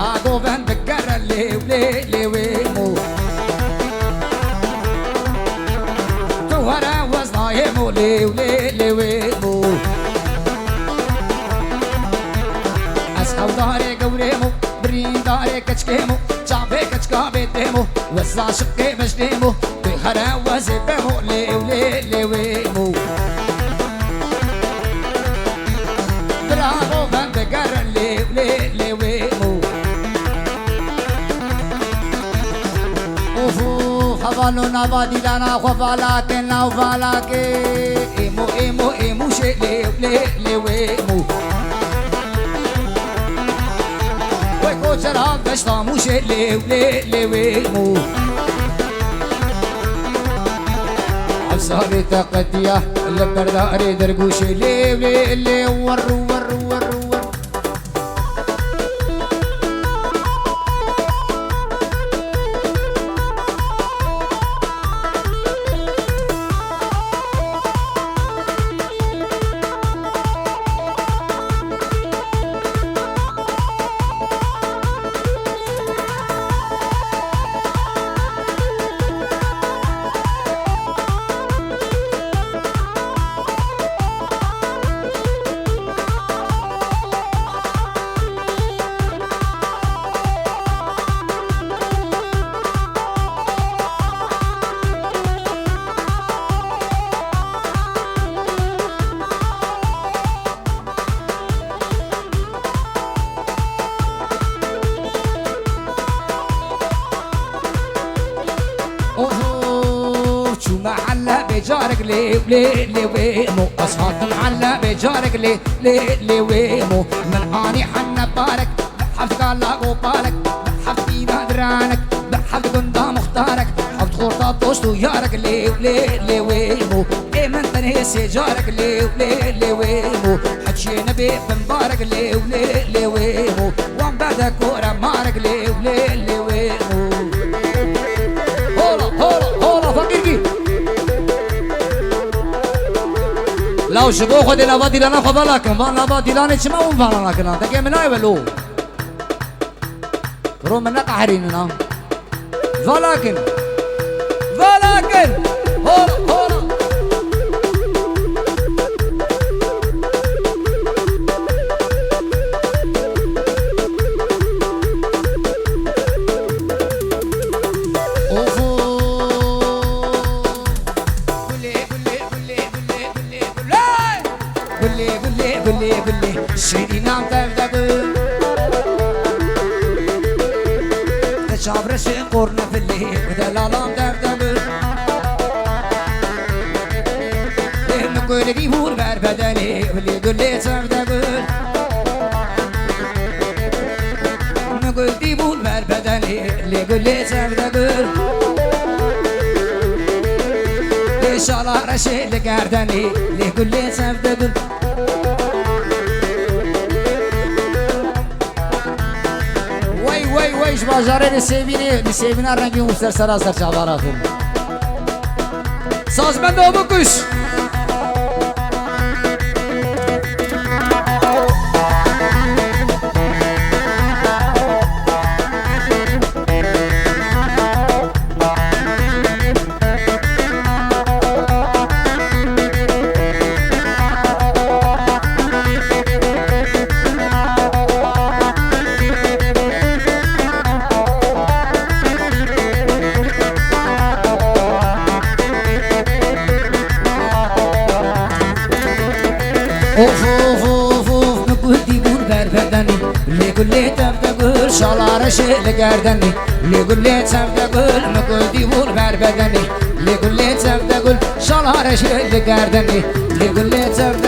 براغو بن بقر اللي ولي ويمو توهرا وزنايمو لي ولي ويمو أسحو داري قوريمو برين داري كچكيمو جابي كچكا بيتيمو وزا شقي مجديمو توهرا وزبمو لي ولي ويمو براغو بن بقر اللي ولي ويمو خفالو نبادي لنا خفالاك نوفالاك إيمو إيمو إيمو شيء لي ويمو ويكو شراب بشطامو شيء لي ويمو عبصابي تقدية اللبرداري درقوشي لي ورو بجارك لي ويمو أصوات معلق بجارك لي ويمو من آني حنا بارك بحفظك الله وبارك بحفظي نادرانك بحفظ قندا مختارك حفظ خورطة دوستو يارك لي ويمو إيه من تنهيسي جارك لي ويمو حجي نبي بمبارك لي ويمو وان بعدك ورا مارك لي ويمو هولا فقيركي لو شبو خود نبادي لنا خبالكم وان نبادي لنا چما اون فانا لكنا تاكي مناي ولو رو منا قحريننا ولكن هولا قولي شيري نام تفدقل تشابر شين قرنا في اللي ودلالام تفدقل نقول ديبور بار بدني واللي قولي تفدقل نقول ديبور بار بدني اللي قولي تفدقل إن شاء الله رشيد لقردني اللي قولي تفدقل ويش باجاره نسيبينه رنگی مفتر سراسر چاباراتون سازمند آبکش اوف نقول ديبور بربدني اللي قولي تفدقل شالار شيء لقردني اللي قولي تفدقل نقول ديبور بربدني اللي قولي تفدقل شالار شيء لقردني اللي قولي تفدقل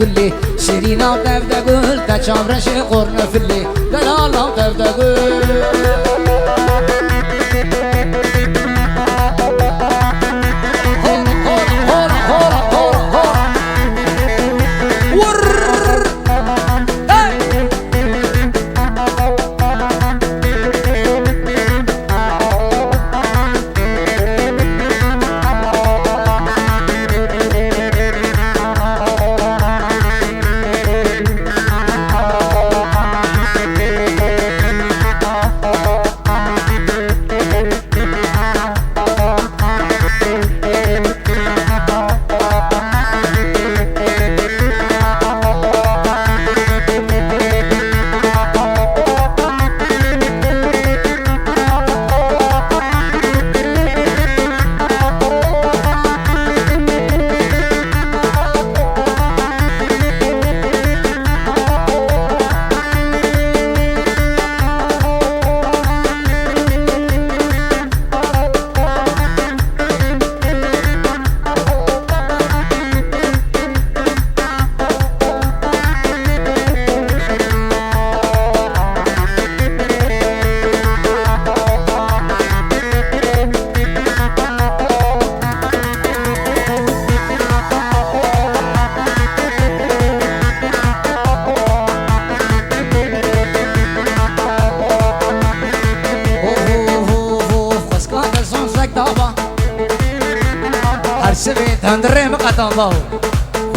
قولي شيرينا تفدقل تشامر شيء قرنا في اللي دلالا تفدقل تنبو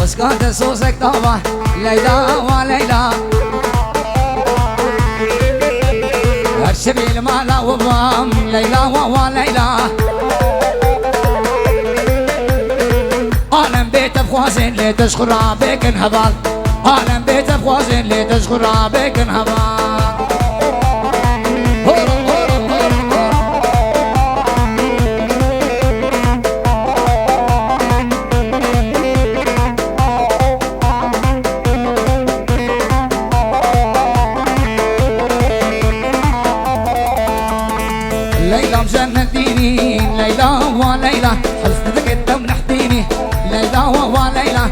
وسكات صوصك طبع ليلى وليلى هالشبيل مالا وضام ليلى وليلى عالم بيت بخوازين لي تشخر عبيك انهبال عالم بيت بخوازين لي تشخر عبيك انهبال ليلى مجنديني ليلى وليلى حزنك انت منحتيني ليلى وليلى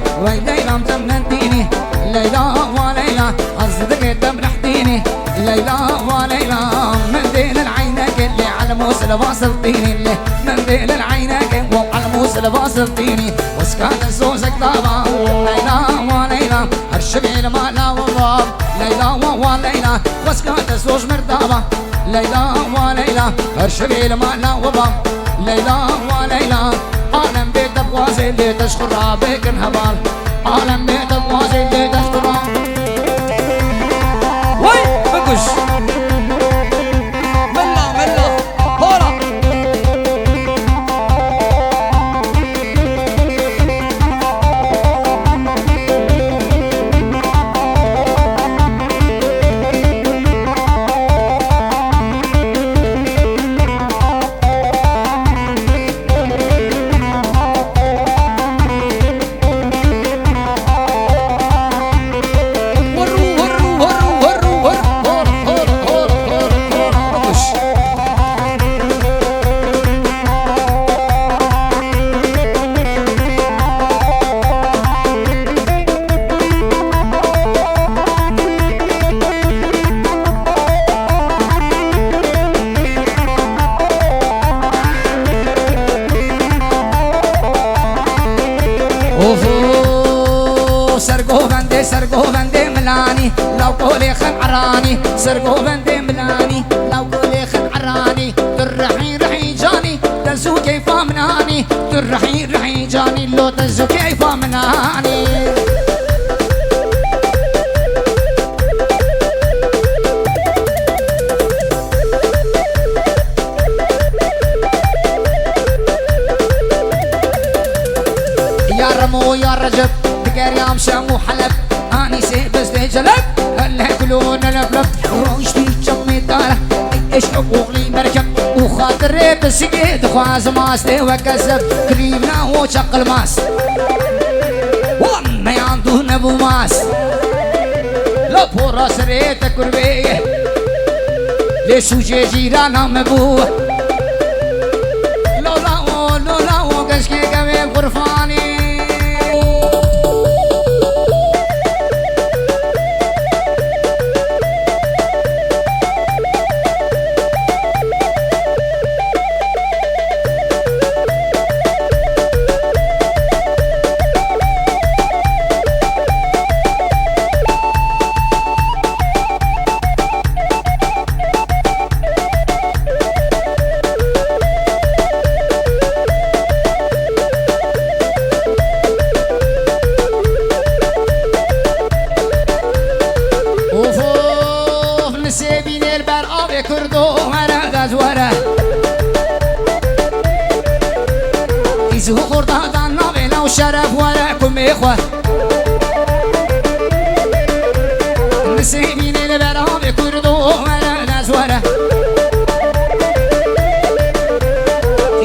ليلى مجنديني ليلى وليلى حزنك انت منحتيني ليلى وليلى من دين العينك اللي على موس الباصلتيني اللي من دين العينك وعلى موس الباصلتيني وسكات صوصك طابا ليلى وليلى الشبيل مالا وضاب ليلى وليلى وسكات صوص مرتابة ليلى وليلى الشبيل مالا وضم ليلى وليلى عالم بيت بوازي اللي تشخر عبيك انهبال عالم بيت بوازي اللي تشخر وي بكش ملا ملا هورا سرقو بندي ملاني لو قولي خن عراني سرقو بندي ملاني لو قولي خن عراني ترحي رحي جاني تنسو كيف مناني ترحي رحي جاني لو تنسو كيف مناني يا رمو يا رجب دقار يا مشام وحلب اني سيبس جلب هلا يقولون لفلف روشتي جمي داره ايش حقوق لي مركب وخاطري بسقيد خواز ماستي وكسب كريمنا وشق الماس وما يعندون ابو ماس لو بورا سريت كربيه ليش وجي جيرانا مبوه لولا كشكي كمي غرفاني كردو مرا غزوره يزو خوردا دانا بلا وشرف وراكم اخوه نسيبين البرام كردو مرا غزوره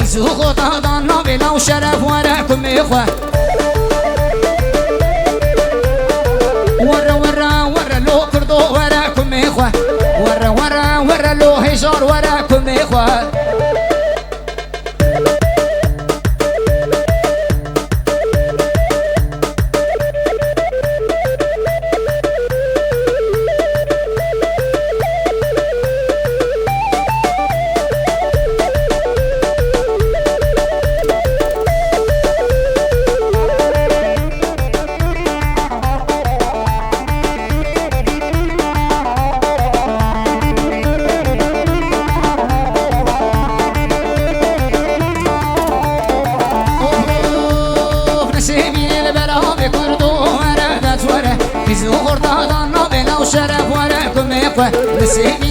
يزو خوردا دانا بلا وشرف وراكم اخوه ورا لو كردو وراكم اخوه ورا لو هجار وراكم اخوه نسيني